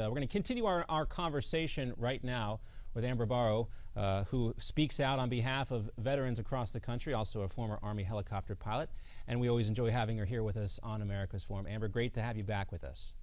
we're going to continue our conversation right now with Amber Barno, who speaks out on behalf of veterans across the country, also a former Army helicopter pilot. And we always enjoy having her here with us on America's Forum. Amber, great to have you back with us.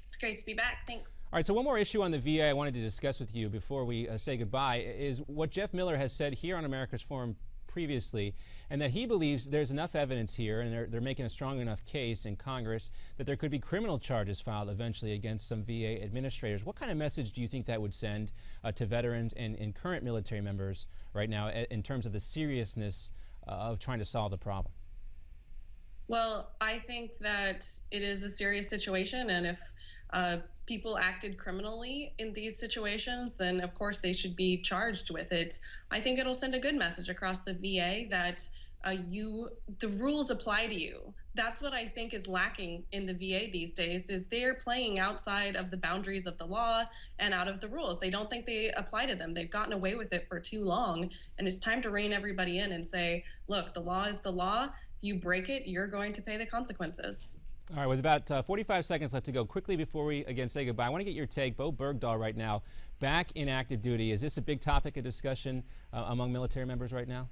It's great to be back. Thanks. All right, so one more issue on the VA I wanted to discuss with you before we say goodbye is what Jeff Miller has said here on America's Forum previously, and that he believes there's enough evidence here, and they're making a strong enough case in Congress that there could be criminal charges filed eventually against some VA administrators. What kind of message do you think that would send to veterans and current military members right now in terms of the seriousness of trying to solve the problem? Well, I think that it is a serious situation, and if people acted criminally in these situations, then of course they should be charged with it. I think it'll send a good message across the VA that the rules apply to you. That's what I think is lacking in the VA these days, is they're playing outside of the boundaries of the law and out of the rules. They don't think they apply to them. They've gotten away with it for too long, and it's time to rein everybody in and say, look, the law is the law. If you break it, you're going to pay the consequences. All right, with about 45 seconds left to go, quickly before we again say goodbye, I want to get your take. Bo Bergdahl right now, back in active duty. Is this a big topic of discussion among military members right now?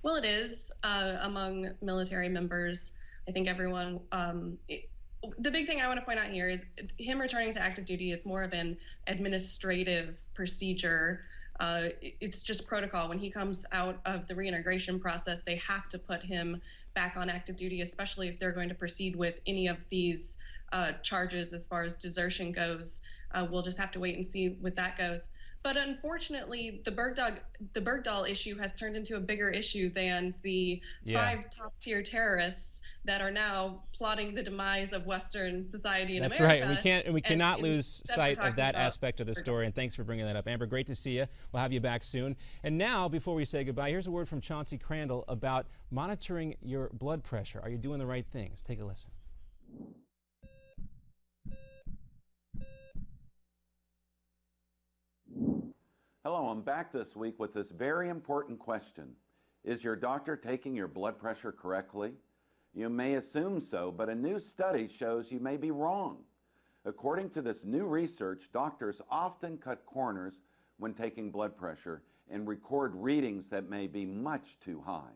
Well, it is among military members. I think everyone, the big thing I want to point out here is him returning to active duty is more of an administrative procedure. It's just protocol. When he comes out of the reintegration process, they have to put him back on active duty, especially if they're going to proceed with any of these charges as far as desertion goes. We'll just have to wait and see what that goes. But unfortunately, the Bergdahl issue has turned into a bigger issue than the 5 top-tier terrorists that are now plotting the demise of Western society in America. That's right, and we cannot lose sight of that aspect of the story, and thanks for bringing that up. Amber, great to see you. We'll have you back soon. And now, before we say goodbye, here's a word from Chauncey Crandall about monitoring your blood pressure. Are you doing the right things? Take a listen. Hello, I'm back this week with this very important question. Is your doctor taking your blood pressure correctly? You may assume so, but a new study shows you may be wrong. According to this new research, doctors often cut corners when taking blood pressure and record readings that may be much too high.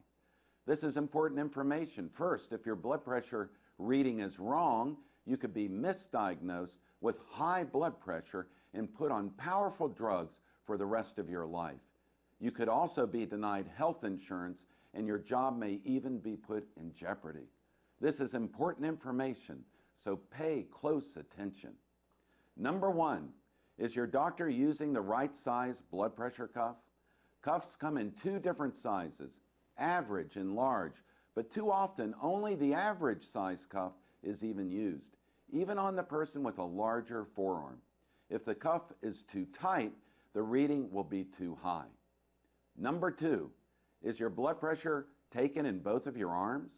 This is important information. First, if your blood pressure reading is wrong, you could be misdiagnosed with high blood pressure and put on powerful drugs for the rest of your life. You could also be denied health insurance, and your job may even be put in jeopardy. This is important information, so pay close attention. Number 1, is your doctor using the right size blood pressure cuff? Cuffs come in 2 different sizes, average and large, but too often only the average size cuff is even used, even on the person with a larger forearm. If the cuff is too tight, the reading will be too high. Number 2, is your blood pressure taken in both of your arms?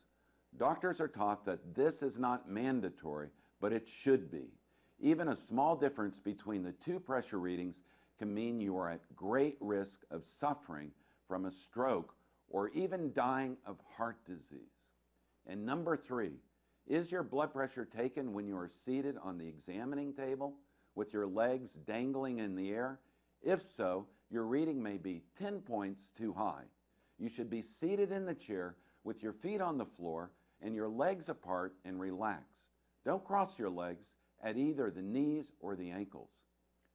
Doctors are taught that this is not mandatory, but it should be. Even a small difference between the 2 pressure readings can mean you are at great risk of suffering from a stroke or even dying of heart disease. And number 3, is your blood pressure taken when you are seated on the examining table with your legs dangling in the air? If so, your reading may be 10 points too high. You should be seated in the chair with your feet on the floor and your legs apart and relaxed. Don't cross your legs at either the knees or the ankles.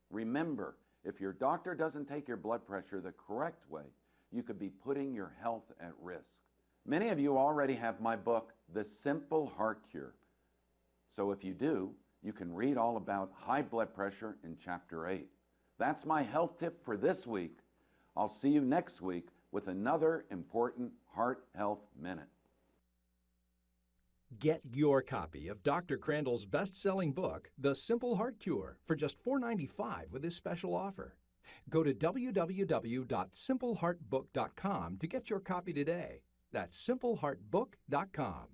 Remember, if your doctor doesn't take your blood pressure the correct way, you could be putting your health at risk. Many of you already have my book, The Simple Heart Cure. So if you do, you can read all about high blood pressure in Chapter 8. That's my health tip for this week. I'll see you next week with another important Heart Health Minute. Get your copy of Dr. Crandall's best-selling book, The Simple Heart Cure, for just $4.95 with this special offer. Go to www.simpleheartbook.com to get your copy today. That's simpleheartbook.com.